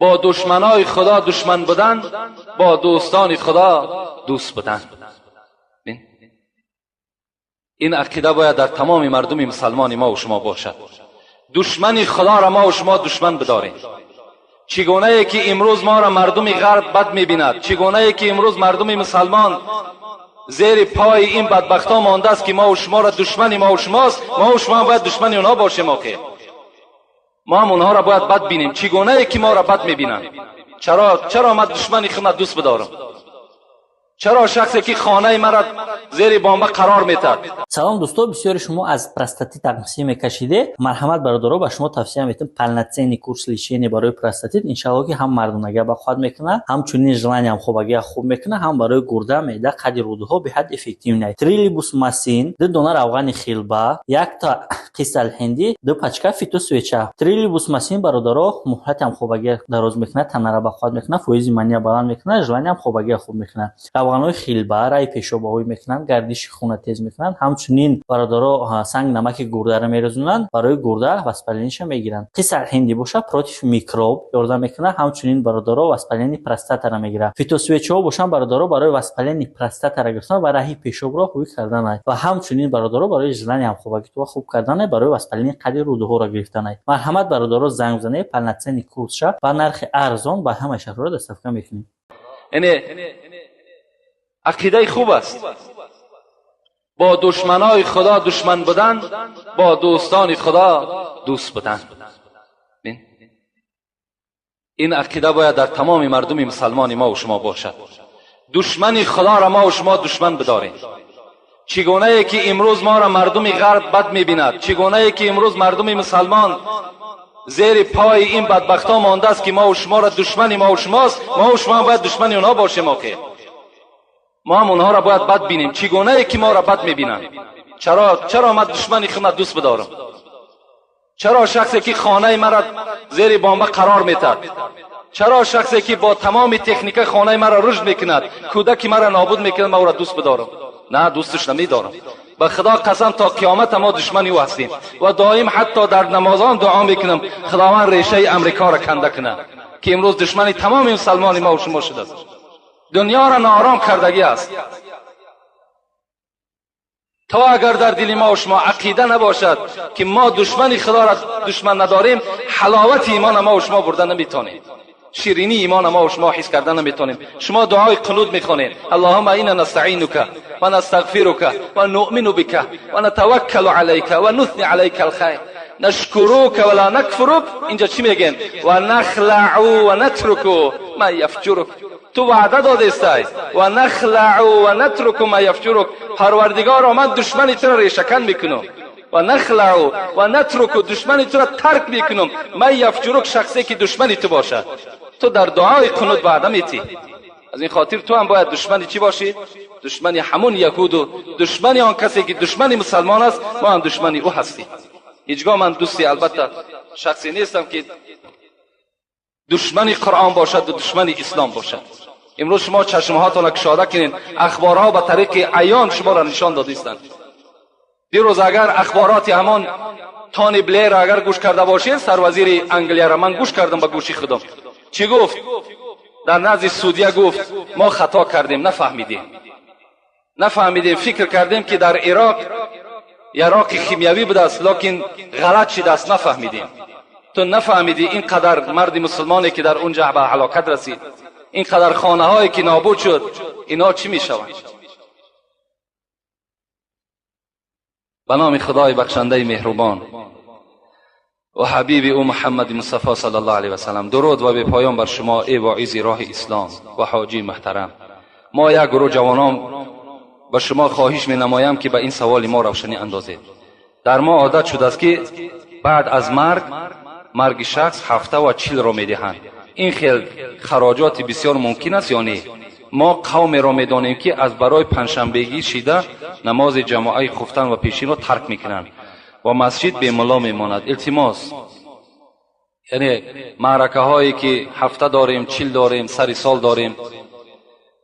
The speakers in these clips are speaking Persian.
با دشمنای خدا دشمن بودن، با دوستان خدا دوست بودن. این عقیده باید در تمام مردم مسلمان ما و شما باشد. دشمن خدا را ما و شما دشمن بداریم. چگونه ای که امروز ما را مردم غرب بد میبیند، چگونه ای که امروز مردم مسلمان زیر پای این بدبختا مانده است که ما و شما را دشمن ما و شماست، ما و شما باید دشمن اونها باشیم. ما هم اونها را باید بد بینیم. چگونه ای که ما را بد میبینند؟ چرا من دشمن خود دوست بدارم؟ چرا شخصی که خانه مرا زیر بمب قرار میدهد؟ سلام دوستان، بسیاری شما از پروستاتیت تقسیم میکشیده. مرحمت برادرها، به شما توصیه میکنم полноценный курс лечения برای پروستاتیت. انشالله که هم مردونگی به خود میکنه، همچنین ژلانی هم خوبگی خوب میکنه، هم برای گرده، معده، قد رودها به حد افکتیو نه. تریلیبوس ماسین، دو دونه روغن خیلبا، یک تا قیصل هندی، دو پاچکا فیتو سویچا. تریلیبوس ماسین برادرها مهلت هم خوبگی دراز میکنه، تنه را به خود میکنه، فویز منی بلند میکنه، ژلانی هم خوبگی خوب میکنه. روغنای خیلبا رای پیشاب‌هایی میکنن، گردش خون تیز میکنن. همچنین برادرها سنگ نمک گرده را میرزونن، برای گرده واسپالینش میگیرن. قیصل هندی باشه پروتیف میکروب یارده میکنه. همچنین برادرها واسپالین پروستات را میگیره. فیتوسویچا باشن برادرها برای واسپالین پروستات را گرفتن و راهی پیشاب را خوب کردن و همچنین برادرها برای ژلانی هم خوبگی تو خوب کردن، برای واسپالین قد رودها را گرفتن. مرحمت برادرها، زنگ بزنید полноценный کورس شه با نرخ ارزان با همه شهرها دسترسی میکنید. عقیده خوب است. با دشمنای خدا دشمن بودن، با دوستان خدا دوست بودن. این عقیده باید در تمام مردم مسلمان ما و شما باشد. دشمن خدا را ما و شما دشمن بداریم. چگونه ای که امروز ما را مردم غرب بد میبیند، چگونه ای که امروز مردم مسلمان زیر پای این بدبختا مانده است که ما و شما را دشمن ما و شماست، ما و شما باید دشمن اونها باشیم. ما هم اونها را باید بد بینیم. چگونه ای که ما را بد میبینند؟ چرا من دشمن خود دوست بدارم؟ چرا شخصی که خانه مرا زیر بمب قرار میدهد؟ چرا شخصی که با تمام تکنیک خانه مرا رشد میکند، کودک مرا نابود میکند، ما او را دوست بدارم؟ نه، دوستش نمیدارم. به خدا قسم تا قیامت ما دشمنی او هستیم و دائم حتی در نمازان دعا میکنم خداوند ریشه امریکا را کنده کنه که امروز دشمنی تمام مسلمان ما و شما شده است. دنیا را ناآرام کردگی است. تو اگر در دل ما و شما عقیده نباشد که ما دشمن خدا را دشمن نداریم، حلاوت ایمان ما و شما بردن نمیتونیم، شیرینی ایمان ما و شما حس کردن نمیتونیم. شما دعای قنوت میخونید اللهم انا نستعینک و نستغفرک و نؤمن بک و نتوکل علیک و نثنی علیک الخیر نشکروک ولا نکفرک. اینجا چی میگن؟ و نخلع و نترک ما یفجرک. تو وعده داده استی و نخلع و نترک ما یفجرک. پروردگار من دشمنی تو را ریشه‌کن میکنم و نخلع و نترک، دشمنی تو را ترک میکنم. ما یفجرک، شخصی که دشمنی تو باشد. تو در دعای قنوت وعده میتی. از این خاطر تو هم باید دشمنی چی باشی؟ دشمنی همون یهود و دشمنی آن کسی که دشمنی مسلمان است. ما هم دشمنی او هستی. هیچگاه من دوستی البته شخصی نیستم که دشمنی قرآن باشد و دشمنی اسلام باشد. امروز شما چشمهاتون را گشاده کنین، اخبارها به طریق عیان شما را نشان دادیستند. دیروز اگر اخبارات همان تونی بلیر اگر گوش کرده باشید، سروزیر انگلیا را من گوش کردم به گوشی خودم. چی گفت؟ در نزد سعودیه گفت ما خطا کردیم، نفهمیدیم، فکر کردیم که در عراق کیمیاوی بوده است، لکن غلط شده است، نفهمیدیم. تو نفهمیدی اینقدر مرد مسلمانی که در اونجا به هلاکت رسید، اینقدر خانه هایی که نابود شد، اینا چی می شوند؟ به نام خدای بخشنده مهربان و حبیب او محمد مصطفی صلی الله علیه و سلم، درود و به پایان بر شما ای واعظ راه اسلام و حاجی محترم. ما یک گروه جوانان به شما خواهش می نمایم که به این سوال ما روشنی اندازید. در ما عادت شده است که بعد از مرگ شخص 740 را می دهند. این خیلی خراجات بسیار ممکن است یا نه؟ ما قوم را می دانیم که از برای پنجشنبگی شیده نماز جماعی خفتن و پیشین را ترک میکنند و مسجد به ملا میماند. التماس، یعنی معرکه هایی که هفته داریم، 40 داریم، سر سال داریم،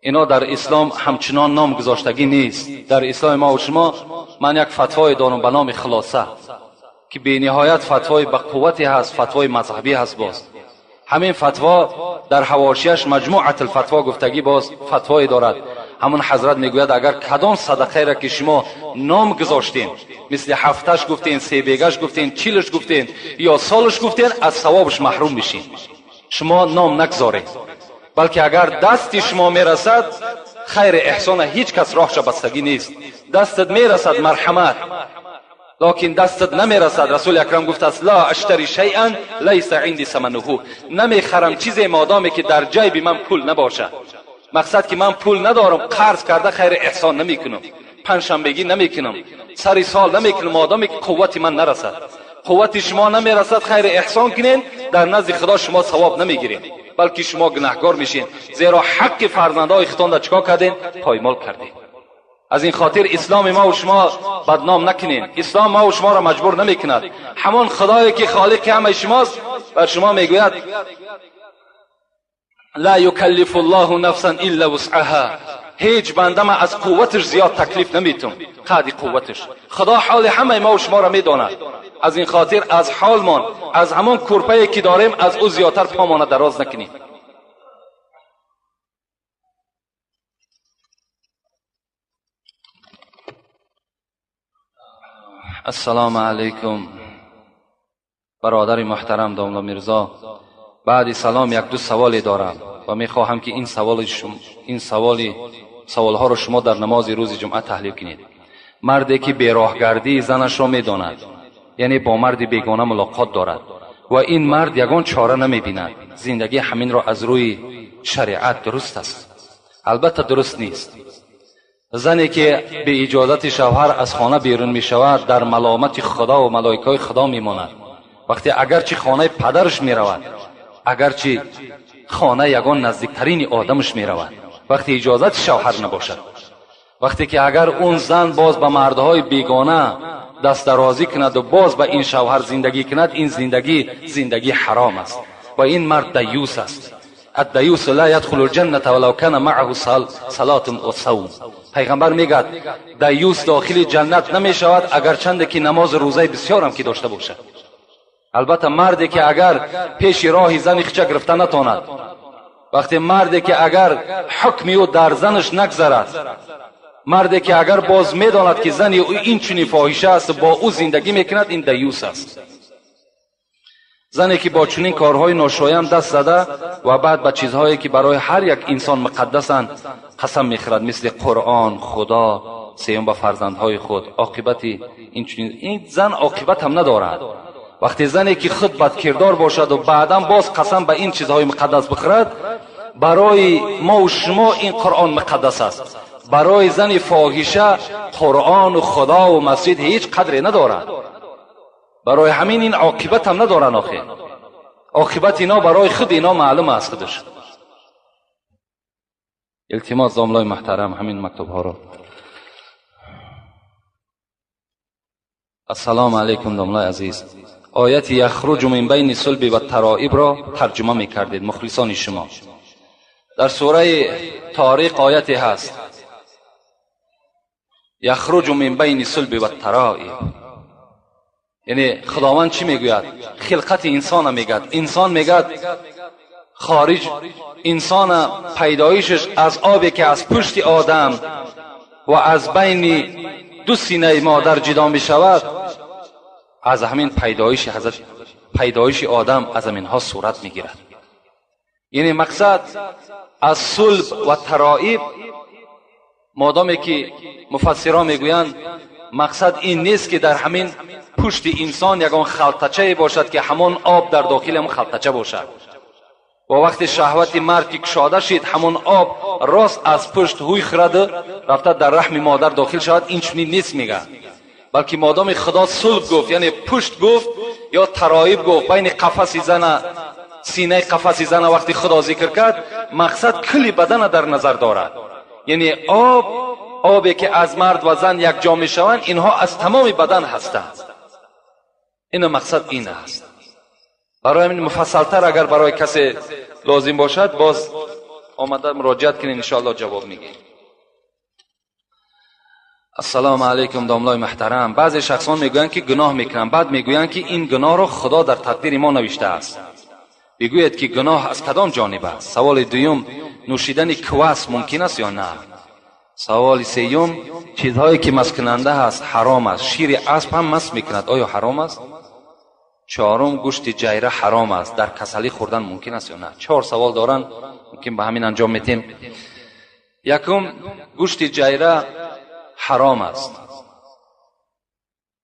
اینا در اسلام همچنان نام گذاشتگی نیست. در اسلام ما و شما من یک فتوای دارم به نام خلاصه که به نهایت فتوای با قوتی هست، فتوای مذهبی هست. باز همین فتوا در حواشیش مجموعه الفتوا گفتگی باز فتوایی دارد. همون حضرت میگوید اگر کدام صدقه را که شما نام گذاشتین، مثل هفتش گفتین، سه بیگش گفتین، چیلش گفتین یا سالش گفتین، از ثوابش محروم میشین. شما نام نگذارید، بلکه اگر دستی شما میرسد خیر احسان هیچ کس راهش بستگی نیست. دستت میرسد مرحمت، لکن دستت نمیرسد. رسول اکرم گفت است لا اشتری شیئا لیس عندي ثمنه، نمیخرم چیزی مادامی که در جیب من پول نباشه. مقصد که من پول ندارم، قرض کرده خیر احسان نمیکنم، پنجشنبگی نمیکنم، سری سال نمیکنم، مادامی که قوت من نرسد. قوت شما نمیرسد خیر احسان کنین، در نزد خدا شما ثواب نمیگیرین، بلکه شما گناهکار میشین، زیرا حق فرزندای خودتان را چیکار کردین؟ پایمال کردین. از این خاطر اسلام ما و شما بدنام نکنین. اسلام ما و شما را مجبور نمیکند. همان خدایی که خالق همه شماست بر شما میگوید لا یکلف الله نفسا الا وسعها، هیچ بنده ما از قوتش زیاد تکلیف نمیتون، قدر قوتش. خدا حال همه ما و شما را میداند. از این خاطر از حالمان، از همان کرپایی که داریم، از او زیادتر پامان دراز نکنیم. السلام علیکم برادر محترم داملا میرزا. بعد سلام یک دو سوالی دارم و میخواهم که این سوالها رو شما در نماز روز جمعه تحلیل کنید. مردی که بیراهگردی زنش را میداند، یعنی با مرد بیگانه ملاقات دارد و این مرد یگان چاره نمیبیند، زندگی همین را از روی شریعت درست است؟ البته درست نیست. زنی که به اجازت شوهر از خانه بیرون می شود در ملامت خدا و ملائکه خدا می ماند. وقتی اگرچه خانه پدرش می رود، اگرچه خانه یگان نزدیکترین آدمش می رود، وقتی اجازت شوهر نباشد، وقتی که اگر اون زن باز به مردهای بیگانه دست درازی کند و باز به این شوهر زندگی کند، این زندگی حرام است و این مرد دیوس است. الدیوس لا يدخل الجنة ولو كان معه صلاة و صوم. پیغمبر میگه دیوس داخل جنت نمی شود اگر چند که نماز روزه بسیار هم که داشته باشد. البته مردی که اگر پیش راه زن خچه گرفته نتاند، وقتی مردی که اگر حکمی او در زنش نگذرد، مردی که اگر باز میداند که زن او این چنین فاحشه است با او زندگی میکند، این دیوس است. زنی که با چنین کارهای ناشایان دست زده و بعد به چیزهایی که برای هر یک انسان مقدسند قسم میخورد، مثل قرآن، خدا، سیوم به فرزندهای خود، عاقبت این زن عاقبت هم ندارد. وقتی زنی که خود بدکردار باشد و بعدا باز قسم به این چیزهای مقدس بخورد، برای ما و شما این قرآن مقدس است، برای زن فاحشه قرآن و خدا و مسجد هیچ قدری ندارد. برای همین این عاقبت هم ندارن. آخه عاقبت اینا برای خود اینا معلوم است خودش. التماس داملای محترم همین مکتوب ها رو. السلام علیکم داملای عزیز. آیت یخرج من بین صلب و ترائب را ترجمه میکردید مخلصان شما. در سوره طارق آیتی هست یخرج من بین صلب و ترائب، یعنی خداوند چی میگوید؟ خلقت انسان میگد. انسان میگد خارج، انسان پیدایشش از آبی که از پشت آدم و از بین دو سینه مادر جدا می شود، از همین پیدایش آدم از همین ها صورت می گیرد. یعنی مقصد از صلب و ترائب، مادامی که مفسران میگویند مقصد این نیست که در همین پشت انسان یگان خلطچه باشد که همان آب در داخل هم خلطچه باشد و وقتی شهوت مرد که کشاده شد همان آب راست از پشت هوی خورده رفته در رحم مادر داخل شود، این چنین نیست میگه. بلکه مادام خدا صلب گفت یعنی پشت گفت یا ترائب گفت، بین قفس زن، سینه قفس زن وقتی خدا ذکر کرد، مقصد کل بدن در نظر دارد. یعنی آبی که از مرد و زن یک جا می شوند، اینها از تمام بدن هستند. این مقصد این است. برای همین مفصلتر اگر برای کسی لازم باشد باز آمده مراجعت کنین، انشاءالله جواب میگیم. السلام علیکم داملای محترم. بعضی شخصان میگویند که گناه میکنن، بعد میگویند که این گناه را خدا در تقدیر ما نوشته است. بگوید که گناه از کدام جانب است. سوال دوم، نوشیدن کواس ممکن است یا نه؟ سوال سوم، چیزهایی که مست کننده است حرام است. شیر اسب هم مست میکند، آیا حرام است؟ چهارم، گوشت جیره حرام است، در کسلی خوردن ممکن است یا نه؟ 4 سوال دارن، ممکن به همین انجام میتیم. یکم، گوشت جیره حرام است،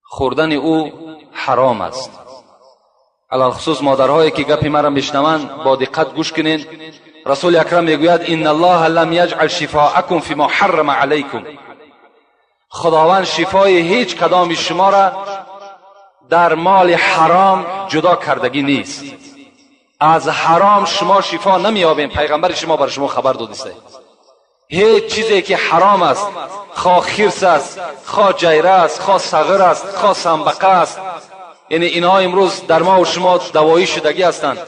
خوردن او حرام است. علی خصوص مادرهایی که گپ مرا میشنوند با دقت گوش کنین. رسول اکرم میگوید ان الله لم یجعل شفاءکم فيما حرم علیکم. خداوند شفای هیچ کدام شما را در مال حرام جدا کردگی نیست. از حرام شما شفا نمیابین. پیغمبر شما بر شما خبر داده. هیچ چیزی که حرام است، خواه خرس است، خواه جیره است، خواه صغیر است، خواه سنبقه است، یعنی اینها امروز در ما و شما دوایی شدگی هستند،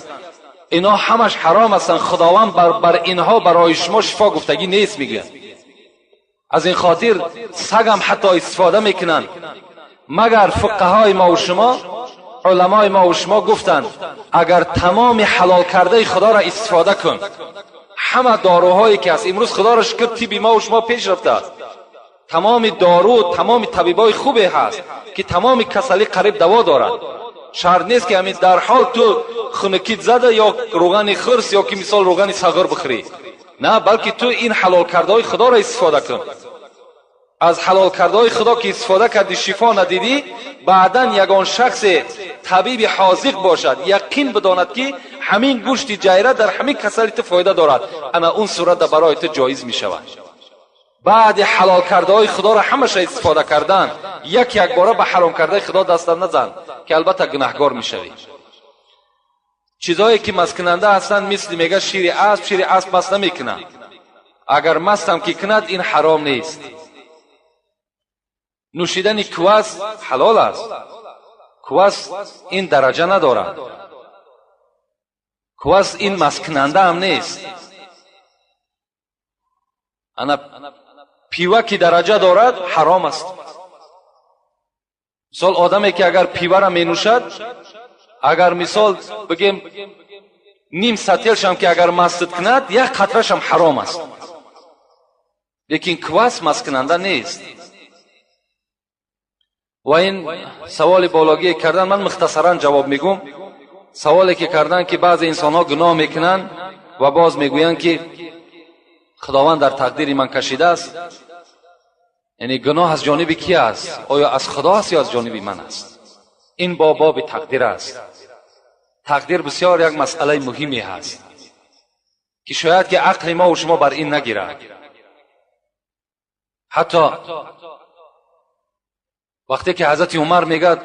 اینها همش حرام هستند. خداوند بر اینها برای شما شفا گفتگی نیست میگه. از این خاطر سگ هم حتی استفاده میکنن، مگر فقهای ما و شما، علمای ما و شما گفتند اگر تمام حلال کرده خدا را استفاده کن. همه داروهایی که هست امروز خدا را شکر طب ما و شما پیش رفته است. تمام دارو، تمام طبیبای خوبی هست که تمام کسلی قریب دوا دارند. شرط نیست که همین در حال تو خونکیت زده یا روغن خرس یا که مثال روغن صغیر بخوری، نه، بلکه تو این حلال کرده های خدا را استفاده کن. از حلال کرده های خدا که استفاده کردی شفا ندیدی، بعداً یگان شخص طبیب حاذق باشد یقین بداند که همین گوشت جیره در همین کسلی تو فایده دارد، اما اون صورت برای تو جایز می شود. بعد حلال کرده های خدا را همش استفاده کردن، یک باره به حرام کرده خدا دست نزن که البته گناهگار می شوی. چیزایی که مست کننده هستند مثل میگه شیر اسب مست نمیکنه. اگر مست هم که کند این حرام نیست. نوشیدن کواس حلال است. کواس این درجه ندارد. کواس این مست کننده هم نیست. انا پیوه که درجه دارد حرام است. مثال آدمی که اگر پیوه را می نوشد، اگر مثال بگیم نیم سطلش هم که اگر مست کند یک قطرش هم حرام است. لیکن کواس مست کننده نیست. و این سوال بالاگی کردن، من مختصرا جواب میگم. سوالی که کردن که بعضی انسان ها گناه میکنن و باز میگویند که خداوند در تقدیر من کشیده است. یعنی گناه از جانب کی است؟ آیا از خدا است یا از جانب من است؟ این باب تقدیر است. تقدیر بسیار یک مسئله مهمی هست که شاید که عقل ما و شما بر این نگیرد. حتی وقتی که حضرت عمر میگه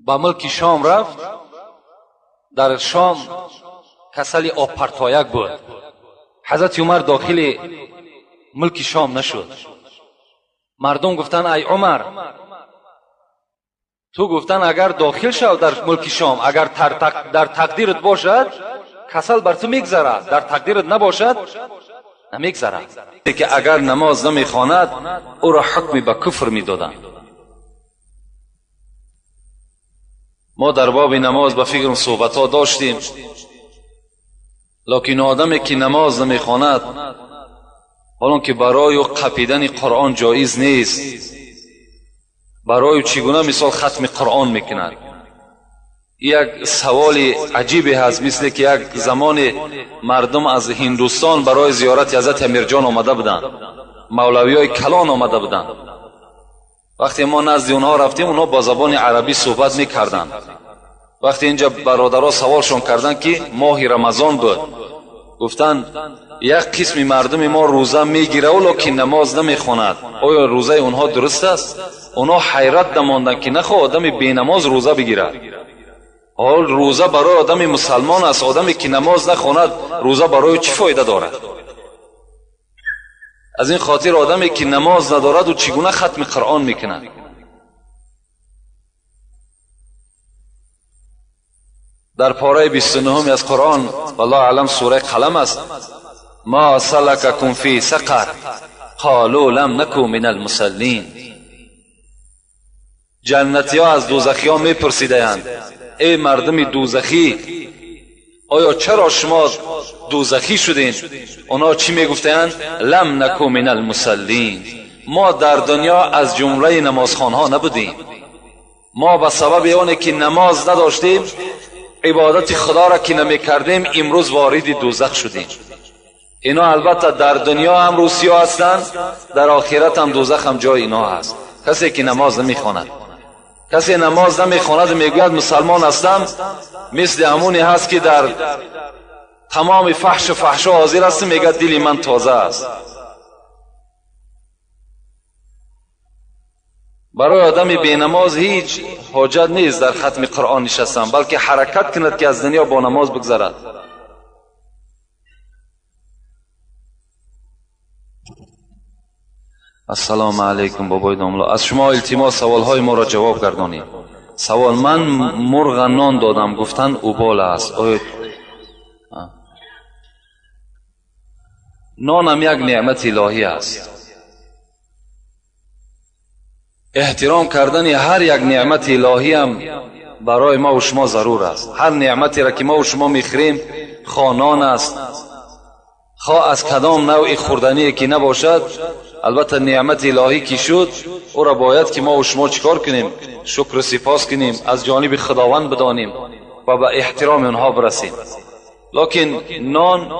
با ملک شام رفت، در شام کسلی آب پرتایک بود. حضرت عمر داخل ملک شام نشد. مردم گفتن ای عمر، تو گفتن اگر داخل شو در ملک شام، اگر در تقدیرت باشد کسل بر تو میگذرد، در تقدیرت نباشد نمیگذرد. که اگر نماز نمیخواند او را حکم به کفر میدادند. ما در باب نماز به فکر صحبت ها داشتیم، لکن آدمی که نماز نمیخواند، حالان که برای قپیدن قرآن جایز نیست، برای چگونه مثال ختم قرآن میکند. یک سوال عجیبی هست، مثل که یک زمان مردم از هندوستان برای زیارت حضرت امیرجان آمده بودند، مولوی های کلان آمده بودند. وقتی ما نزد اونها رفتیم، اونها با زبان عربی صحبت میکردند. وقتی اینجا برادرها سوالشون کردند که ماه رمضان بود، گفتند یک قسم مردم ما روزه میگیره ولکن نماز نمیخواند، آیا روزه اونها درست است؟ اونها حیرت نماندند که نخواه آدم بی نماز روزه بگیرد. حال روزه برای آدم مسلمان است، آدمی که نماز نخواند روزه برای چی فایده دارد؟ از این خاطر آدمی که نماز ندارد و چگونه ختم قرآن میکند؟ در پاره 29 از قرآن والله اعلم سوره قلم است، ما سلککم فی سقر قالوا لم نکن من المصلین. جنتی ها از دوزخی ها میپرسیدند ای مردم دوزخی، آیا چرا شما دوزخی شدین؟ اونا چی میگفتند؟ لم نکو من المصلین، ما در دنیا از جمله نمازخوانها نبودیم، ما به سبب اونه که نماز نداشتیم، عبادت خدا را که نمیکردیم، امروز وارد دوزخ شدیم. اینا البته در دنیا هم روسیا هستند، در آخرت هم دوزخ هم جای اینا هست. کسی که نماز نمیخواند، کسی نماز نمیخواند میگوید مسلمان هستم، مثل همونی هست که در تمام فحش و فحشا حاضر است، میگه دل من تازه است. برای آدم بی نماز هیچ حاجت نیست در ختم قرآن نشستن، بلکه حرکت کند که از دنیا با نماز بگذرد. السلام علیکم بابای داملا، از شما التماس سوالهای ما را جواب گردانید. سوال: من مرغ نان دادم، گفتن اوبال است، نان هم یک نعمت الهی است. احترام کردن هر یک نعمت الهی هم برای ما و شما ضرور است. هر نعمتی را که ما و شما میخوریم، خواه نان است، خواه از کدام نوع خوردنی که نباشد، البته نعمت الهی که شد، او را باید که ما و شما چیکار کنیم؟ شکر و سپاس کنیم، از جانب خداوند بدانیم و به احترام اونها برسیم. لکن نان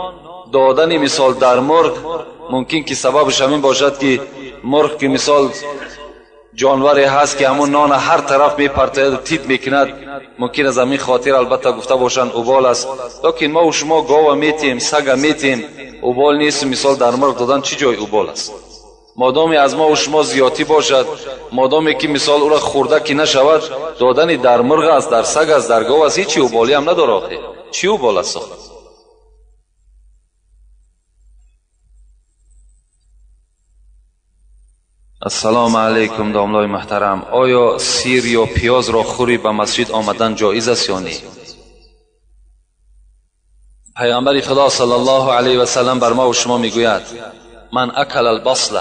دادن مثال در مرغ ممکن که سببش همین باشد که مرغ که مثال جانوری هست که همون نان هر طرف میپرتاید، تیت میکند، ممکن از همین خاطر البته گفته باشند اوبال است. لکن ما و شما گاو میتیم، سگ میتیم، اوبال نیست. مثال در مرغ دادن چی جای اوبال است؟ مادامی از ما و شما زیاتی باشد، مادامی که مثال او را خورده که نشود، دادن در مرغ است، در سگ است، در گاو است، هیچی اوبالی هم نداره. آخه چی اوبال است؟ السلام علیکم داملای محترم، آیا سیر یا پیاز را خوری به مسجد آمدن جایز است یا نه؟ پیامبر خدا صلی الله علیه و سلم بر ما و شما میگوید: من اکل البصل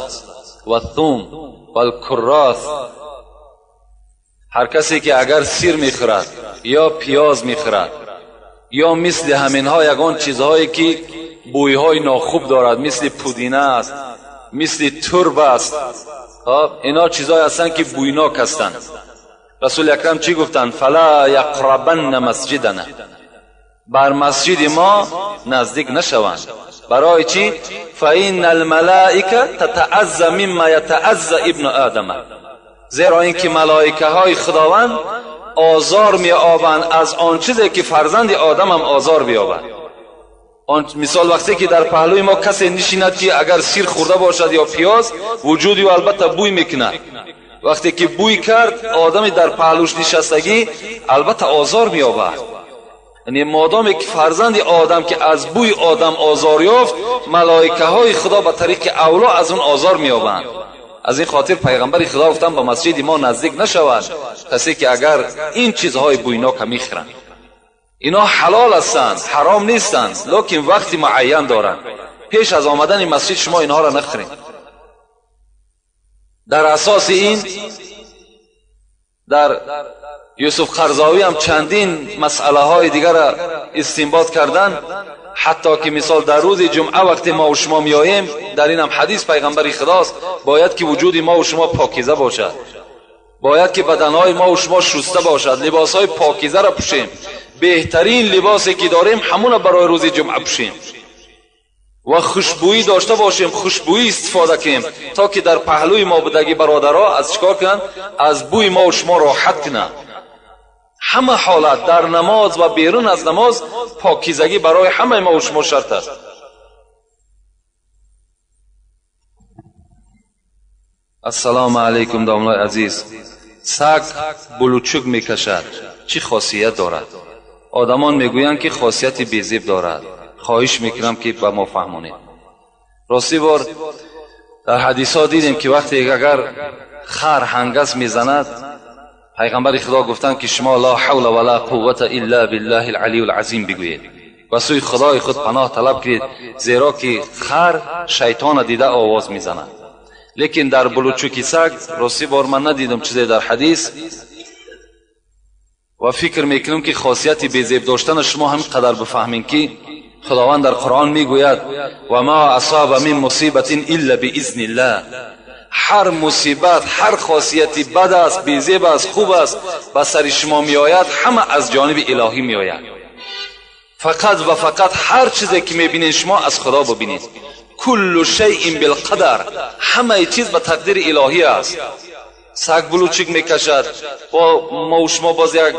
و الثوم و الکراث، هر کسی که اگر سیر میخورد یا پیاز میخورد یا مثل همینها یگان چیزهایی که بویهای ناخوب دارد، مثل پودینه است، مثل ترب است، اینا چیزهایی هستند که بویناک هستند. رسول اکرم چی گفتند؟ فلا یقربن مسجدنا، بر مسجد ما نزدیک نشوند. برای چی؟ فإن الملائکه تتعزى مما یتعزى ابن آدم، زیرا اینکه ملائکه های خداوند آزار می‌یابند از آن چیزی که فرزند آدم هم آزار بیابد. مثال وقتی که در پهلوی ما کسی نشیند که اگر سیر خورده باشد یا پیاز، وجودی و البته بوی میکند. وقتی که بوی کرد آدمی در پهلوش نشستگی البته آزار مییابد. یعنی مادامی که فرزند آدم که از بوی آدم آزار یافت، ملائکه های خدا به طریق اولا از اون آزار مییابند. از این خاطر پیغمبر خدا گفتن به مسجد ما نزدیک نشود کسی که اگر این چیزهای بویناک میخورند. اینا حلال هستند، حرام نیستند، لکن وقتی معین دارند. پیش از آمدن مسجد شما اینها را نخورید. در اساس این در یوسف قرضاوی هم چندین مسئله های دیگر را استنباط کردن، حتی که مثال در روز جمعه وقتی ما و شما میاییم، در این هم حدیث پیغمبر خداست، باید که وجود ما و شما پاکیزه باشد، باید که بدنهای ما و شما شسته باشد، لباسهای پاکیزه را پوشیم، بهترین لباسی که داریم همون برای روز جمعه پوشیم و خوشبویی داشته باشیم، خوشبویی استفاده کنیم تا که در پهلوی ما بودگی برادرها از چکار کنن؟ از بوی ما و شما راحت کنن. همه حالت در نماز و بیرون از نماز پاکیزگی برای همه ما و شما شرط است. السلام علیکم داملای عزیز، سگ بلوچک میکشد، چی خاصیت دارد؟ آدمان میگویند که خاصیت بیزیب دارد. خواهش میکنم که به ما فهمونید. راستی بار در حدیث ها دیدیم که وقتی اگر خر هنگس میزند، پیغمبر خدا گفتند که شما لا حول ولا قوت الا بالله العلی العظیم بگویید و سوی خدای خود پناه طلب کنید، زیرا که خر شیطان دیده آواز میزند. لیکن در بلوچکی سگ راستی بار من ندیدم چیزی در حدیث و فکر میکنم که خاصیت بیزیب داشتن شما همینقدر بفهمین که خداوند در قرآن میگوید و ما اصاب من مصیبت الا باذن الله. هر مصیبت، هر خاصیتی بد است، بیزیب است، خوب است به سر شما می آید، همه از جانب الهی می آید. فقط و فقط هر چیزی که می بینید شما از خدا ببینید. کل شیء بالقدر، همه چیز به تقدیر الهی است. سگ بلوچک میکشد، با ما و شما باز یک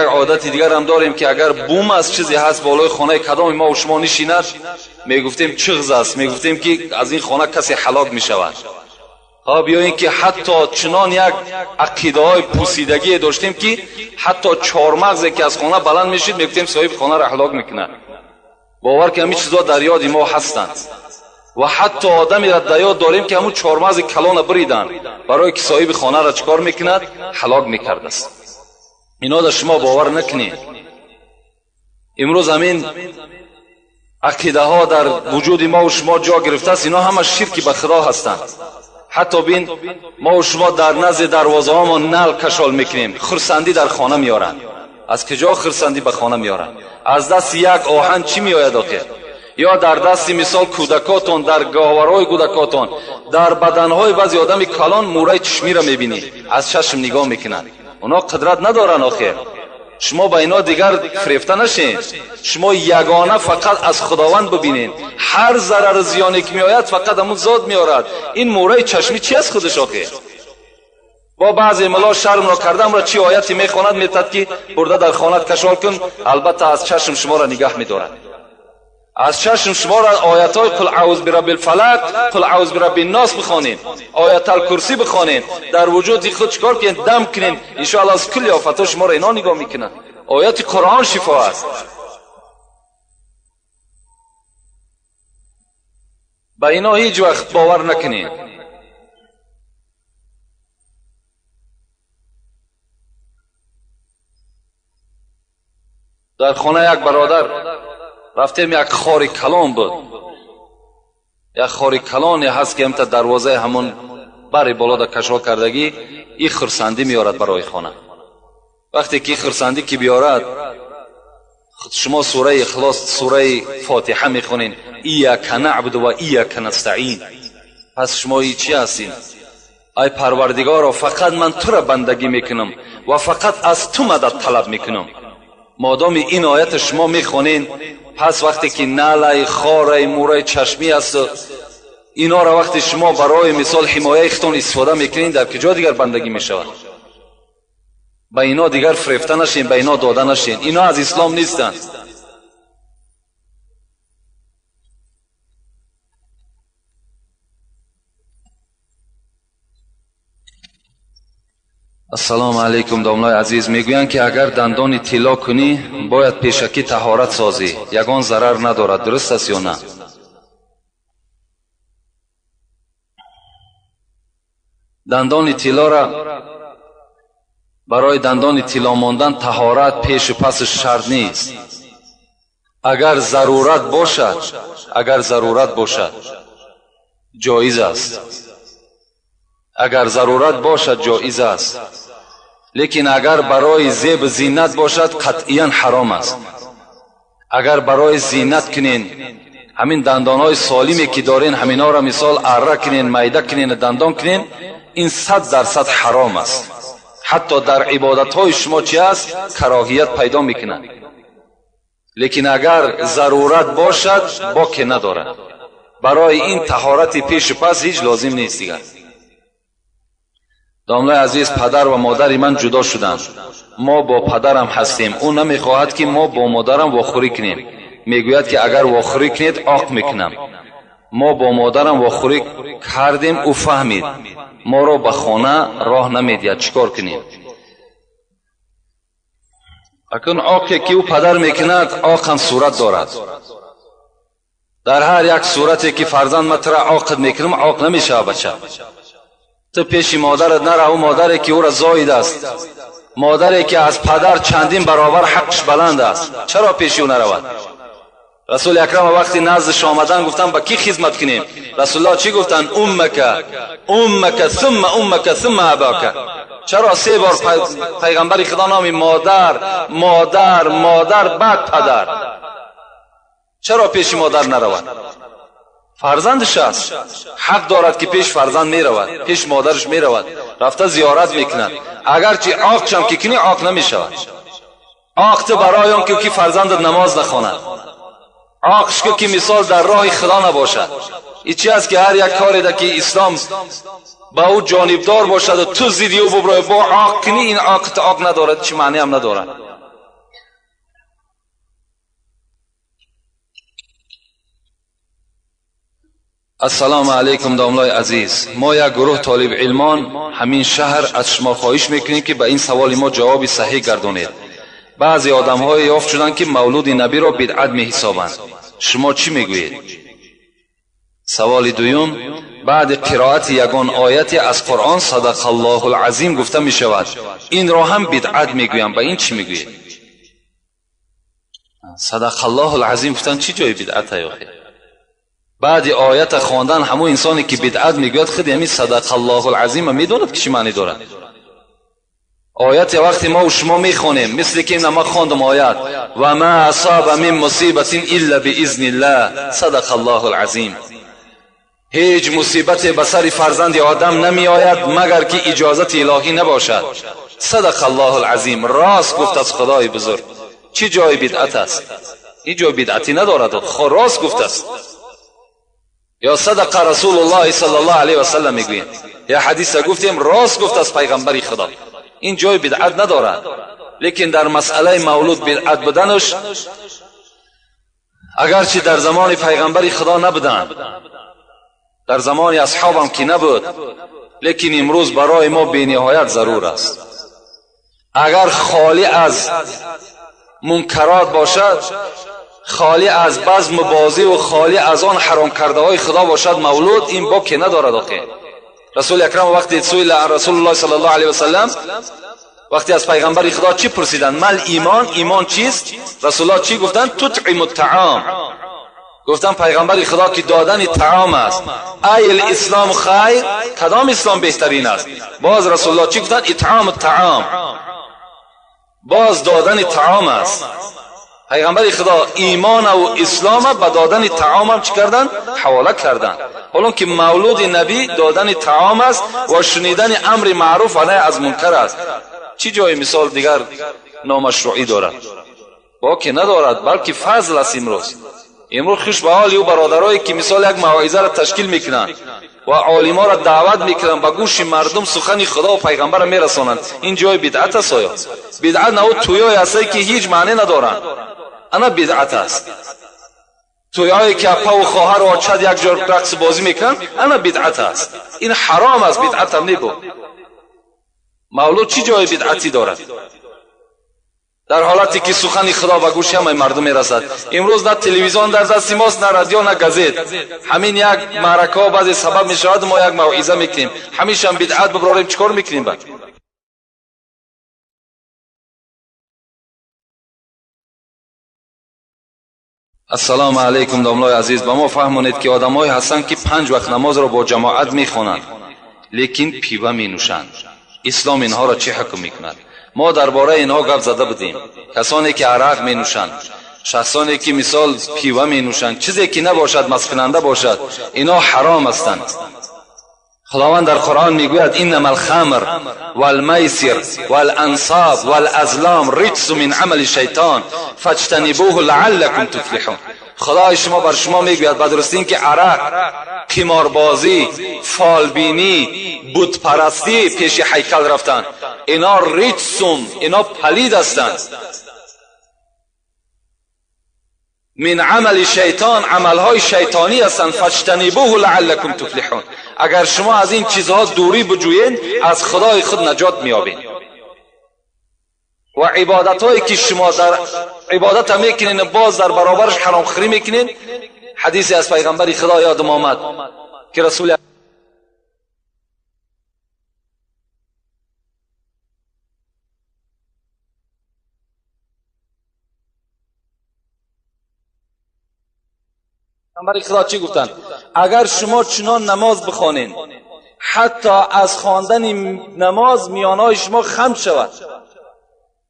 عادت دیگر هم داریم که اگر بوم از چیزی هست بالای خانه کدام ما و شما نشیند میگفتیم چغز است، میگفتیم که از این خانه کسی هلاک میشود. ها بیاییم که حتی چنان یک عقیده های پوسیدگی داشتیم که حتی چهارمغزی که از خانه بلند میشید میگفتیم صاحب خانه را هلاک میکنه. باور که همین چیزا در یاد ما هستند. و حتی آدمی را در یاد داریم که همون چهارمغز کلان بریدن برای که صاحب خانه را چکار میکند؟ هلاک میکرده است. اینا در شما باور نکنید. امروز همین عقیده ها در وجود ما و شما جا گرفته است. اینا همه شرک به خدا هستند. حتی بین ما و شما در نزد دروازه ها ما نل کشال میکنیم، خرسندی در خانه میارن. از کجا خرسندی به خانه میارن؟ از دست یک آهن چی میآید آخر؟ یا در دست مثال کودکاتون، در گاورای کودکاتون، در بدنهای بعضی آدم کلان موره چشمی را میبینی، از چشم نگاه میکنن. اونا قدرت ندارن آخر. شما با اینا دیگر فریفته نشین. شما یگانه فقط از خداوند ببینین. هر ضرر زیانی که میآید فقط همون ذات میآرد. این موره چشمی چی از خودش آخر؟ با بعضی ملا شرم را کردم را چی آیتی میخواند میتد که برده در خانت کشال کن، البته از چشم شما را نگاه میدارد. از چشم شما را آیت های قل اعوذ برب الفلق، قل اعوذ برب الناس بخوانید، آیت الکرسی بخوانید، در وجود خود چکار کنید؟ دم کنید، ان شاء الله از کلی آفات شما را اینا نگاه میکنند. آیت قرآن شفا است. با اینا هیچ وقت باور نکنید. در خانه یک برادر رفتیم، یک خاری کلان بود. یک خاری کلانی هست که همتا دروازه همون بری بالا در کشال کردگی این خرسندی میارد برای خانه. وقتی که خرسندی که بیارد شما سوره اخلاص، سوره فاتحه میخونین، ایاک نعبد و ایاک نستعین. پس شما ای چی هستین؟ ای پروردگارا فقط من تو را بندگی میکنم و فقط از تو مدد طلب میکنم. مادام این آیت شما میخونین، پس وقتی که ناله، خاره، موره چشمی است، اینا را وقتی شما برای مثال حمایه اختون استفاده میکنین، در کجا دیگر بندگی میشود؟ با اینا دیگر فریفته نشین، با اینا داده نشین. اینا از اسلام نیستند. السلام علیکم دامنای عزیز. میگویند که اگر دندان طلا کنی باید پیشکی طهارت سازی، یگان ضرر ندارد، درست است یا نه؟ دندان طلا را برای دندان طلا ماندن طهارت پیش و پس شرط نیست. اگر ضرورت باشد جایز است. اگر ضرورت باشد جایز است. لیکن اگر برای زیب زینت باشد قطعاً حرام است. اگر برای زینت کنین همین دندانهای سالمی که دارین همینا را مثال اره کنین، میده کنین، دندان کنین، این 100% حرام است. حتی در عبادتهای شما چی است؟ کراهیت پیدا میکنند. لیکن اگر ضرورت باشد باکی ندارد. برای این طهارت پیش و پس هیچ لازم نیست دیگر. دامنای عزیز، پدر و مادر من جدا شدند. ما با پدرم هستیم. او نمیخواهد که ما با مادرم واخوری کنیم. میگوید که اگر واخوری کنید عاق میکنم. ما با مادرم واخوری کردیم، او فهمید، ما را به خانه راه نمیدید. چیکار کنیم؟ اکنون عاقی که او پدر میکند عاقم صورت دارد. در هر یک صورتی که فرزند متر عاقد میکنم عاق نمیشه بچه. تو پیش مادرت نره، او مادری که او را زاید است، مادری که از پدر چندین برابر حقش بلند است، چرا پیش او نرود؟ رسول اکرم وقتی نزدش آمدن گفتن با کی خدمت کنیم؟ رسول الله چی گفتن؟ امک ثم امک ثم اباک. چرا 3 بار پیغمبر خدا نامی مادر مادر مادر بعد پدر؟ چرا پیش مادر نرود؟ فرزندش است، حق دارد که پیش فرزند می رود، پیش مادرش می رود، رفته زیارت میکند. اگرچه عاق چم که کنی عاق نمی شود. عاق تو برای آن که فرزندت نماز نخواند، عاقش که مثال در راه خدا نباشد. این چی است که هر یک کاری ده که اسلام با او جانبدار باشد و تو زیدی او ببرای با عاق کنی، این عاقت عاق ندارد، چی معنی هم ندارد. السلام علیکم داملای عزیز. ما یک گروه طالب علمان همین شهر از شما خواهش میکنیم که به این سوال ما جواب صحیح گردانید. بعضی آدم های یافت شدند که مولود نبی را بدعت می حسابند. شما چی میگویید؟ سوال دوم، بعد قرائت یگان آیتی از قرآن صدق الله العظیم گفته می شود، این را هم بدعت میگویم، به این چی میگویید؟ صدق الله العظیم گفتن چی جای بدعت ہے؟ بعد آیت خواندن همون انسانی که بدعت میگوید خود همین صدق الله العظیم میدوند که چی معنی دارد. آیت وقتی ما و شما میخونیم مثل که ما خواندم آیت و ما اصاب من مصیبت الا باذن الله صدق الله العظیم، هیچ مصیبت به سر فرزند آدم نمی آید مگر که اجازت الهی نباشد. صدق الله العظیم، راست گفت از خدای بزرگ. چی جای بدعت است؟ این جای بدعتی ندارد، خود راست گفت است. یا صدق رسول الله صلی الله علیه و سلم میگویم، یا حدیث گفتیم راست گفت از پیغمبر خدا، این جای بدعت ندارد. لیکن در مسئله مولود بدعت بدنش اگرچه در زمان پیغمبر خدا نبودن، در زمان اصحابم که نبود، لیکن امروز برای ما بی‌نهایت ضرور است. اگر خالی از منکرات باشد، خالی از بزم و بازی و خالی از آن حرام کرده های خدا باشد مولود، این باکی ندارد. آخه رسول اکرم وقتی سئل رسول الله صلی الله علیه و سلم وقتی از پیغمبر خدا چی پرسیدند؟ مل ایمان، ایمان چیست؟ رسول الله چی گفتند؟ تطعم الطعام. گفتن پیغمبر خدا که دادن طعام است. ای الاسلام خیر، کدام اسلام بهترین است؟ باز رسول الله چی گفتن؟ اطعام الطعام، باز دادن طعام است. پیغمبر خدا ایمان و اسلام به دادن طعام هم چی کردن؟ حواله کردن. حالا که مولود نبی دادن طعام است و شنیدن امر معروف و نهی از منکر است، چی جای مثال دیگر نامشروعی دارد؟ باکی ندارد، بلکه فضل است. امروز خوش به حال او برادرایی که مثال یک موعظه را تشکیل میکنند و عالما را دعوت میکنند به گوش مردم سخن خدا و پیغمبر را میرسانند، این جای بدعت است. آیا بدعت نه تویای است که هیچ معنی ندارند؟ انا بدعت است. تویایی که اپا و خواهر و چد یک جور رقص بازی میکنند، انا بدعت است. این حرام است، بدعت هم نیگو. مولود چی جای بدعتی دارد؟ در حالتی که سخن خدا به گوش همه مردم میرسد. امروز نه تلویزیون در دست ماست، نه رادیو، نه گازت. همین یک معرکه و بعضی سبب میشود ما یک موعظه میکنیم، همیشه هم بدعت ببراریم، چیکار میکنیم بعد؟ السلام علیکم داملای عزیز. به ما فهمونید که آدمایی هستند که 5 وقت نماز را با جماعت میخوانند لیکن پیوه مینوشند. اسلام اینها را چه حکم میکند؟ ما درباره اینها گپ زده بودیم. کسانی که عرق می نوشند، شخصانی که مثال پیوه می نوشند، چیزی که نباشد مسکننده باشد، اینا حرام هستند. خداوند در قرآن میگوید انما الخمر والمیسر والانصاب والازلام رجس من عمل الشیطان فاجتنبوه لعلکم تفلحون. خدای شما بر شما میگوید به درستی این که عرق، قماربازی، فالبینی، بت پرستی، پیش هیکل رفتن، اینا رجسون، اینا پلید هستند، من عمل شیطان، عملهای شیطانی هستند. فاجتنبوه لعلکم تفلحون. اگر شما از این چیزها دوری بجویید از خدای خود نجات میابید. و عبادت هایی که شما در عبادت هم میکنین باز در برابرش حرام خوری میکنین. حدیثی از پیغمبر خدا یادم آمد که رسول پیغمبر خدا چی گفتن؟ اگر شما چنان نماز بخوانین حتی از خواندن نماز میانهای شما خم شود.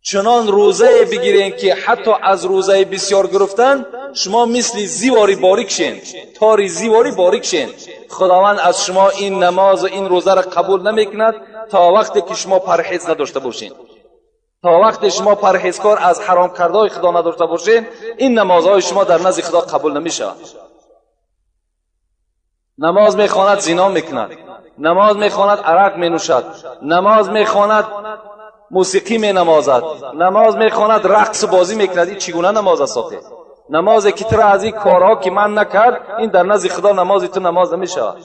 چنان روزه بگیرین که حتی از روزه بسیار گرفتن شما مثل زیواری باریک شین، تاری زیواری باریک شین. خداوند از شما این نماز و این روزه را قبول نمیکند تا وقتی که شما پرهیز نداشته باشین. تا وقتی شما پرهیزکار از حرام کردهای خدا نداشته باشین، این نمازهای شما در نزد خدا قبول نمیشود. نماز میخواند زنا میکند، نماز میخواند عرق مینوشد، نماز میخواند موسیقی مینوازد، نماز میخواند رقص و بازی میکند. این چگونه نماز است آخه؟ نمازی که تو از این کارها که من نکرد، این در نزد خدا نمازی تو نماز نمیشود.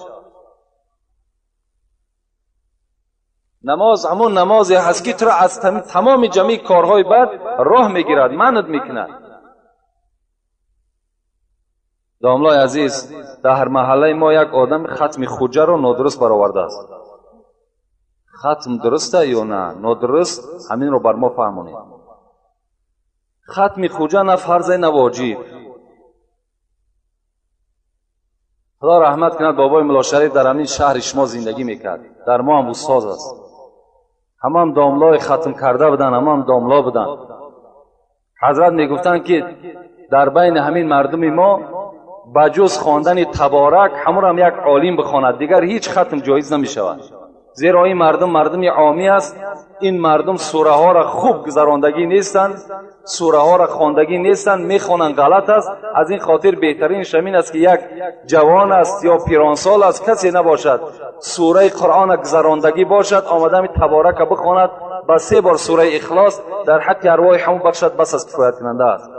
نماز همون نمازی هست که تو از تمام جمعی کارهای بد راه میگیرد، منت میکند. داملای عزیز، در محله ما یک آدم ختم خوجه رو نادرست برآورده است. ختم درسته یا نه نادرست، همین رو بر ما فهمونید. ختم خوجه نه فرض نه واجب. خدا رحمت کند بابای ملا شریف در همین شهر شما زندگی میکرد، در ما هم استاد است. هم داملای ختم کرده بودن، هم داملا بودن. حضرت میگفتن که در بین همین مردم ما بجز خواندن تبارک همون هم یک عالم بخواند، دیگر هیچ ختم جایز نمیشود. زیرا این مردم عامی است. این مردم سوره ها را خوب گذراندگی نیستند، سوره ها را خواندگی نیستند، میخوانند غلط است. از این خاطر بهترین شمین است که یک جوان است یا پیرانسال است، کسی نباشد سوره قرآن گذراندگی باشد، آمده می تبارک بخواند، با 3 بار سوره اخلاص در حق ارواح همون بخشد، بس است، کفایت کننده است.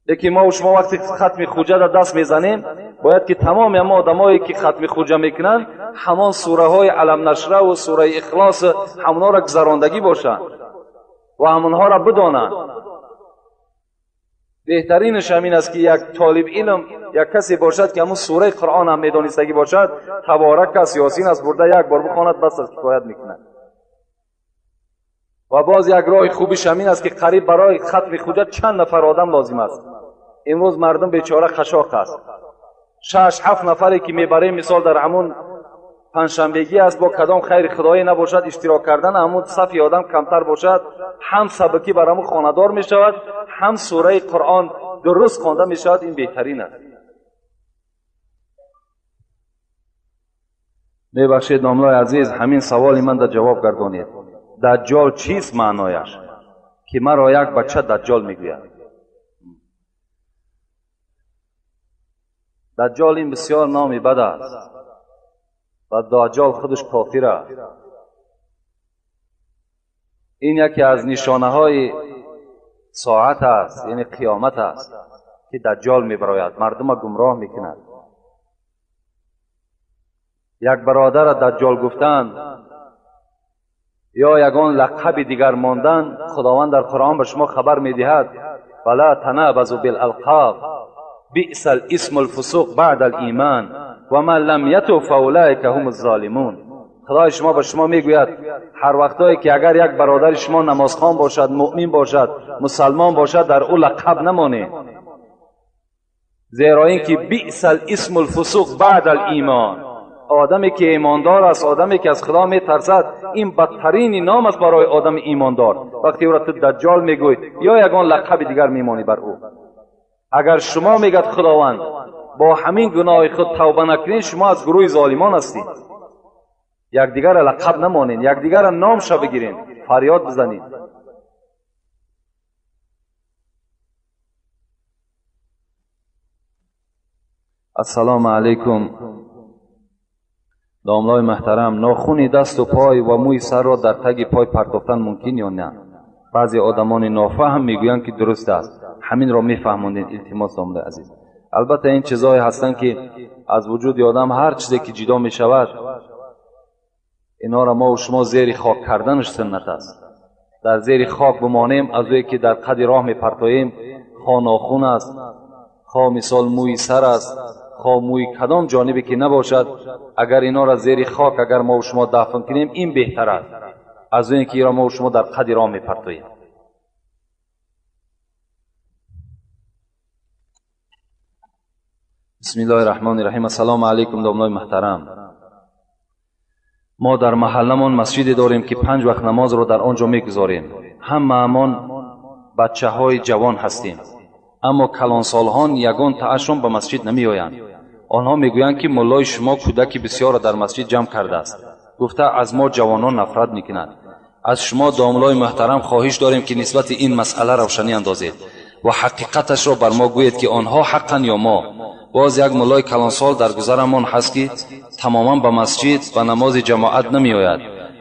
لیکن ما و شما وقتی ختم خوجه در دست میزنیم، باید که تمام اما آدمایی که ختم خوجه میکنن همان سوره های علم نشره و سوره اخلاص همونها را گذراندگی باشند و همونها را بدانند. بهترینش همین است که یک طالب علم، یک کسی باشد که همون سوره قرآن هم میدانستگی باشد، تبارک است، یاسین است، برده یک بار بخواند، بس است، کفایت میکند. و باز یک راه خوبی همین است که قریب برای ختم خوجه چند نفر آدم لازم است. امروز مردم بیچاره خشاق است. 6-7 نفری که میبریم، مثال در همون پنجشنبگی است، با کدام خیر خدایی نباشد اشتراک کردن همون صفی آدم کمتر باشد، هم سبکی برامون خانه‌دار میشود، هم سوره قرآن درست خوانده میشود. این بهترین است. میبخشید ناملای عزیز، همین سوال من در جواب گردانید. دجال چیست معنایش؟ که مرا یک بچه دجال میگوید. دجال این بسیار نامی بد است و دجال خودش کافر است. این یکی از نشانه های ساعت است، یعنی قیامت است که دجال میبراید، مردم گمراه میکند. یک برادر دجال گفتند یا یگان لقب دیگر ماندن. خداوند در قرآن به شما خبر میدهد ولا تنابزوا بالالقاب بئس الاسم الفسوق بعد الایمان و من لم یتب فاولئک هم الظالمون. خدای شما به شما میگوید هر وقتایی که اگر یک برادر شما نمازخوان باشد، مؤمن باشد، مسلمان باشد، در او لقب نمانید، زیرا اینکه بئس الاسم الفسوق بعد الایمان، آدمی که ایماندار است، آدمی که از خدا میترسد، این بدترین نام است برای آدم ایماندار. وقتی او را تو دجال میگوید یا یگان لقب دیگر میمانی بر او. اگر شما میگید خداوند با همین گناه خود توبه نکنید، شما از گروه ظالمان هستید. یکدیگر را لقب نمانید، یکدیگر را نامش بگیرید، فریاد بزنید. السلام علیکم. داملای محترم، ناخون دست و پای و موی سر را در تگ پای پرتافتن ممکن یا نه؟ بعضی آدمان نافهم میگویند که درست است. همین را میفهموندین. التماس داملای عزیز. البته این چیزایی هستند که از وجود آدم هر چیزی که جدا می شود، اینا را ما و شما زیر خاک کردنش سنت است. در زیر خاک بمانیم، از اوی که در قد راه می پرتاییم، خواه ناخون است، خواه مثال موی سر است، خواه موی کدام جانبی که نباشد، اگر اینا را زیر خاک اگر ما و شما دفن کنیم، این بهتر است از این که ما و شما در قد راه می پرتاییم. بسم الله الرحمن الرحیم. السلام علیکم داملای محترم. ما در محلمون مسجدی داریم که 5 وقت نماز رو در آنجا میگذاریم. هممون بچه‌های جوان هستیم، اما کلانسال‌هان یگان تعشم به مسجد نمی‌آیند. آنها میگویند که مولای شما کودک بسیار را در مسجد جمع کرده است. گفته از ما جوانان نفرت می‌کند. از شما داملای محترم خواهش داریم که نسبت این مسئله روشنی اندازید و حقیقتش را بر ما گویید که آنها حقاً یا ما. باز یک مولای کلانسال در گذرمان هست که تماما به مسجد و نماز جماعت نمی‌آید،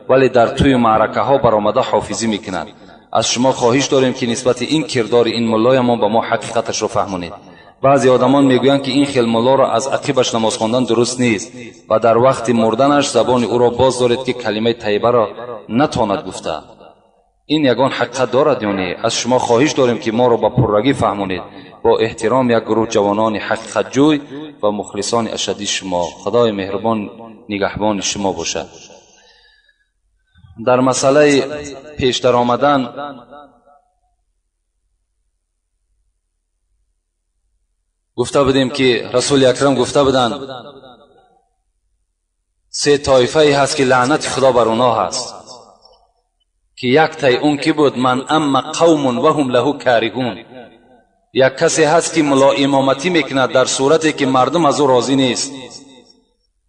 ولی در توی معرکه‌ها برآمده حافظی می‌کند. از شما خواهش داریم که نسبت این کردار این مولایمان به ما حقیقتش را فهمونید. بعضی آدمان میگویند که این خیل مولا را از عقبش نماز خواندن درست نیست و در وقت مردنش زبان او را باز دارد که کلمه طیبه را نتواند گفته. این یگان حقیقت دارد یا نه؟ از شما خواهش داریم که ما را با پررگی فهمونید. با احترام یک گروه جوانان حقیقت جوی و مخلصان اشدی شما. خدای مهربان نگهبان شما باشد. در مسئله پیشتر آمدن گفته بودیم که رسول اکرم گفته بودند 3 طایفه هست که لعنت خدا بر آنها هست، که یک تای اون کی بود؟ من اما قوم و هم له کارهون. یک کسی هست که ملا امامتی میکند در صورتی که مردم از او راضی نیست.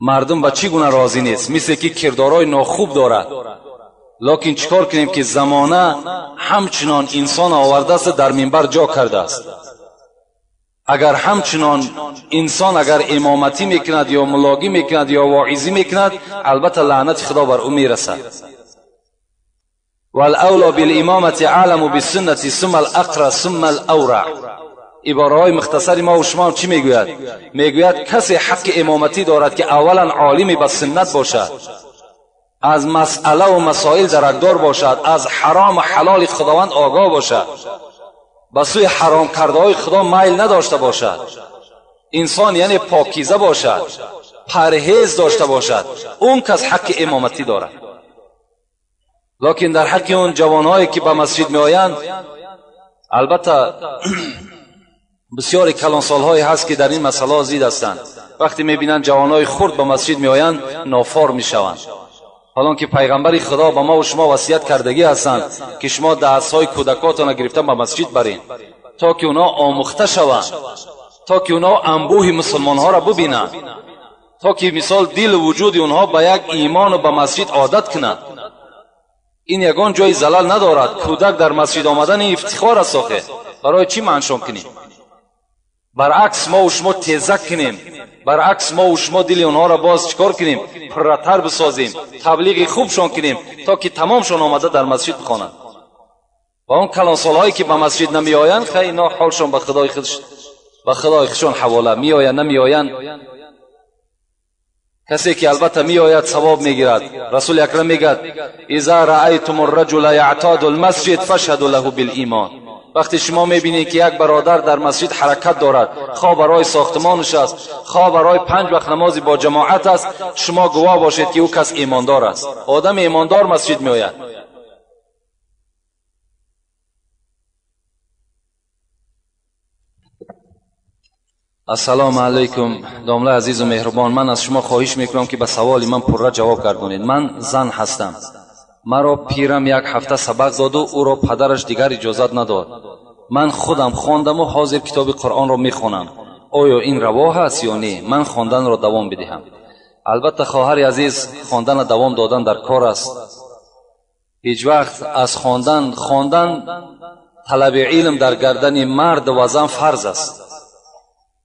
مردم به چی گونه راضی نیست؟ مثل که کردارهای ناخوب دارد. لکن چیکار کنیم که زمانه همچنان انسان آورده است در منبر جا کرده است. اگر همچنان انسان اگر امامتی میکند یا ملاگی میکند یا واعظی میکند، البته لعنت خدا بر او میرسد. والاولا بالامامه عالم بالسنه ثم الاقرا ثم الاورع. عبارهای مختصری ما و شما چی میگوید؟ میگوید کسی حق امامتی دارد که اولا عالم به سنت باشد، از مسئله و مسائل درکدار باشد، از حرام و حلال خداوند آگاه باشد، به سوی حرام کرده های خدا میل نداشته باشد، انسان یعنی پاکیزه باشد، پرهیز داشته باشد. اون کس حق امامتی دارد. لکن در حق اون جوانهایی که به مسجد می آیند، البته بسیاری کلانسال‌هایی هست که در این مسئله زید هستند. وقتی می‌بینند جوانای خرد به مسجد می‌آیند نافار می‌شوند. حالان که پیغمبر خدا به ما و شما وصیت کردگی هستند که شما دست‌های کودکاتون گرفتن به مسجد برین تا که اونا آموخته شوند، تا که اونا انبوه مسلمان‌ها را ببینند، تا که مثال دل و وجود اونها به یک ایمان و به مسجد عادت کنند. این یگان جای زلال ندارد. کودک در مسجد آمدن افتخار است. آخه برای چی منشان کنیم؟ برعکس ما و شما تیزک کنیم، برعکس ما و شما دل اونها را باز چکار کنیم؟ پرتر بسازیم، تبلیغ خوبشان کنیم تا که تمامشان آمده در مسجد بخوانند. و اون کلانسال‌هایی که به مسجد نمی آیند، خیلی اینا حالشان به خدای خودشان حواله. می آیند نمی آیند، کسی که البته می آید ثواب میگیرد. رسول اکرم میگد اذا رأیتم الرجل یعتاد المسجد فاشهدوا له بالایمان. وقتی شما میبینید که یک برادر در مسجد حرکت دارد، خواه برای ساختمانش است، خواه برای 5 وقت نمازی با جماعت است، شما گواه باشید که او کس ایماندار است. آدم ایماندار مسجد می آید. السلام علیکم دامله عزیز و مهربان. من از شما خواهش میکنم که به سوال من پرره جواب گردونید. من زن هستم. مرا پیرم 1 هفته سبق داد و او را پدرش دیگر اجازت نداد. من خودم خواندم و حاضر کتاب قرآن را میخوانم. آیا این روا هست یا نه؟ من خواندن را دوام بدهم. البته خواهر عزیز، خواندن دوام دادن در کار است. هیچ وقت از خواندن طلب علم در گردن مرد و زن فرض است.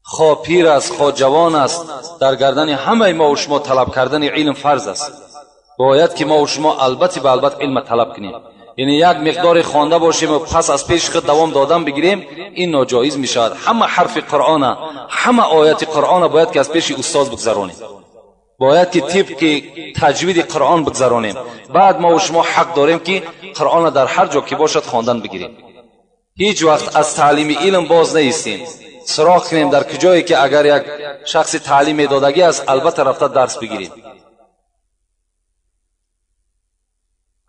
خواه پیر است، خواه جوان است، در گردن همه ما و شما طلب کردن علم فرض است. باید که ما و شما البته به البته علم طلب کنیم. یعنی یک مقدار خوانده باشیم و پس از پیش خود دوام دادن بگیریم، این ناجایز می شود. همه حرف قرآن، همه آیات قرآن باید که از پیش استاد بگذرانیم، باید که طبق تجوید قرآن بگذرانیم. بعد ما و شما حق داریم که قرآن در هر جا که باشد خواندن بگیریم. هیچ وقت از تعلیم علم باز نیستیم. سراغ کنیم در کجایی که اگر یک شخص تعلیم دادگی است، البته رفته درس بگیریم.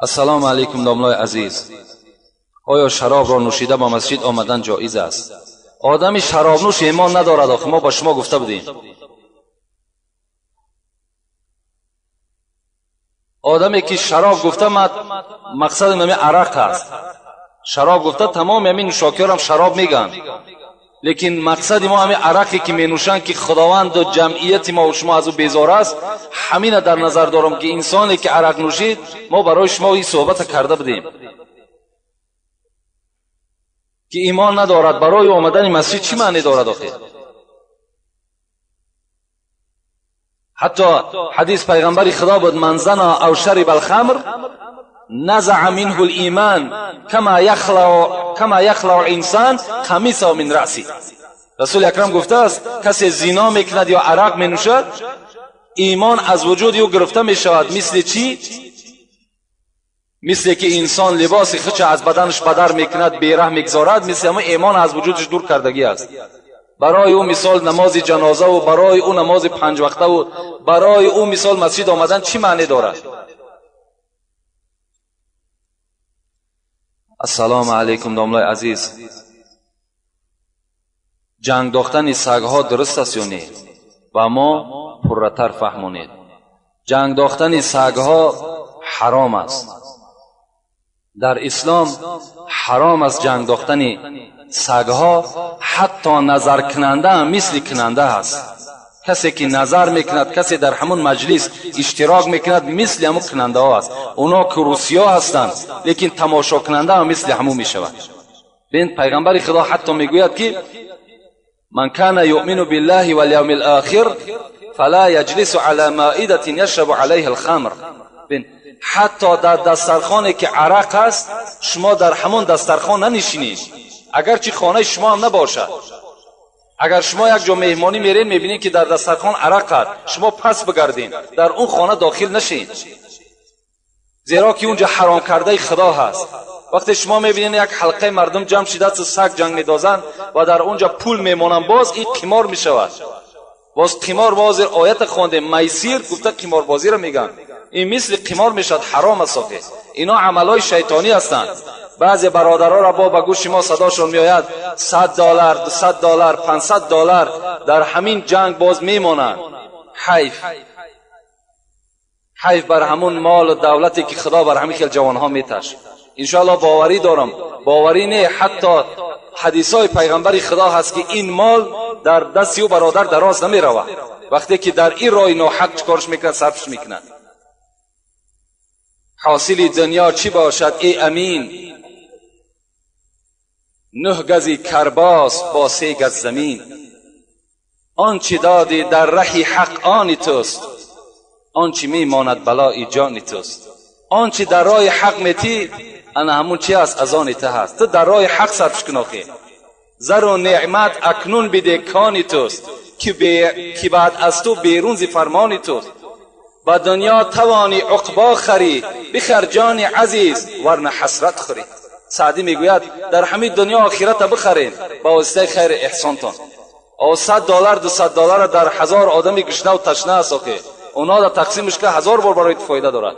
السلام علیکم داملای عزیز. آیا شراب را نوشیده با مسجد آمدن جایز است؟ آدمی شراب نوش ایمان ندارد. آخه ما با شما گفته بودیم آدمی که شراب گفته مقصد همین عرق است، شراب گفته تمام همین نوشاکی‌ها هم شراب میگن، لیکن مقصد ما همین عرقی که می نوشن که خداوند و جمعیت ما و شما از او بیزار است. همین در نظر دارم که انسانی که عرق نوشید ما برای شما این صحبت کرده بدیم که ایمان ندارد، برای آمدن مسیح چی معنی دارد آخه؟ حتی حدیث پیغمبر خدا بود من زنا او شرب الخمر نزع منه الایمان کما یخلع الانسان قمیصه من رأسی. رسول اکرم گفته است کسی زنا میکند یا عرق می نوشد ایمان از وجود او گرفته می شود. مثل چی؟ مثل که انسان لباس خچ از بدنش بدر میکند بیره میگذارد، مثل همه ایمان از وجودش دور کردگی است. برای او مثال نماز جنازه و برای او نماز 5 وقته و برای او مثال مسجد آمدن چی معنی دارد؟ السلام علیکم داملای عزیز. جنگ داختن سگها درست است یا نه؟ و ما پرتر فهمونید. جنگ داختن سگها حرام است. در اسلام حرام است جنگ داختن سگها، حتی نظر کننده هم مثل کننده است. کسی که نظر میکند، کسی در همون مجلس اشتراک میکند مثل همون کننده ها است. اونا که روسیا هستند لیکن تماشا کننده هم مثل همون میشود. بین پیغمبر خدا حتی میگوید که من کان یؤمن بالله والیوم الاخر فلا یجلس علی مائده یشرب علیها الخمر. بین حتی در دسترخوانی که عرق است شما در همون دسترخوان ننشینید، اگرچه خانه شما هم نباشد. اگر شما یک جا مهمانی میرین میبینید که در دسترخوان عرق است، شما پس بگردین، در اون خانه داخل نشین، زیرا که اونجا حرام کرده خدا هست. وقتی شما میبینید یک حلقه مردم جمع شده سگ جنگ میدازن و در اونجا پول میمونن، باز این قمار میشود. باز قمار، باز آیت خوانده میسیر گفته قمار بازی را میگن، این مثل قمار میشد، حرام است. اینا عملای شیطانی هستند. بعضی برادرها را با گوش ما صداشون میآید $100 $200 $500 در همین جنگ باز میمونند. حیف بر همون مال و دولتی که خدا بر همین خیل جوانها میتش. انشاءالله باوری دارم، باوری نه، حتی حدیثای پیغمبر خدا هست که این مال در دست او برادر دراز نمیرود. وقتی که در این راه ناحق چکارش میکنه، صرفش میکنه. حاصل دنیا چی باشد ای امین؟ 9 گز کرباس با 3 گز زمین. آنچه دادی در ره حق آن توست، آنچه میماند بلای جان توست. آنچه در راه حق میتی انا همون چی است از آن ته هست. تو در راه حق صرفش کن آخه. زر و نعمت اکنون بده کانی توست، که بعد از تو بیرون ز فرمانی توست. با دنیا توانی عقبا خری، بخر جان عزیز ورنه حسرت خوری. سعدی میگوید در همین دنیا آخرت بخرین با واسطه خیر احسانتان. او $100 $200 در 1000 آدمی گشنه و تشنه است که اونا در تقسیمش که 1000 بار برای فایده دارد.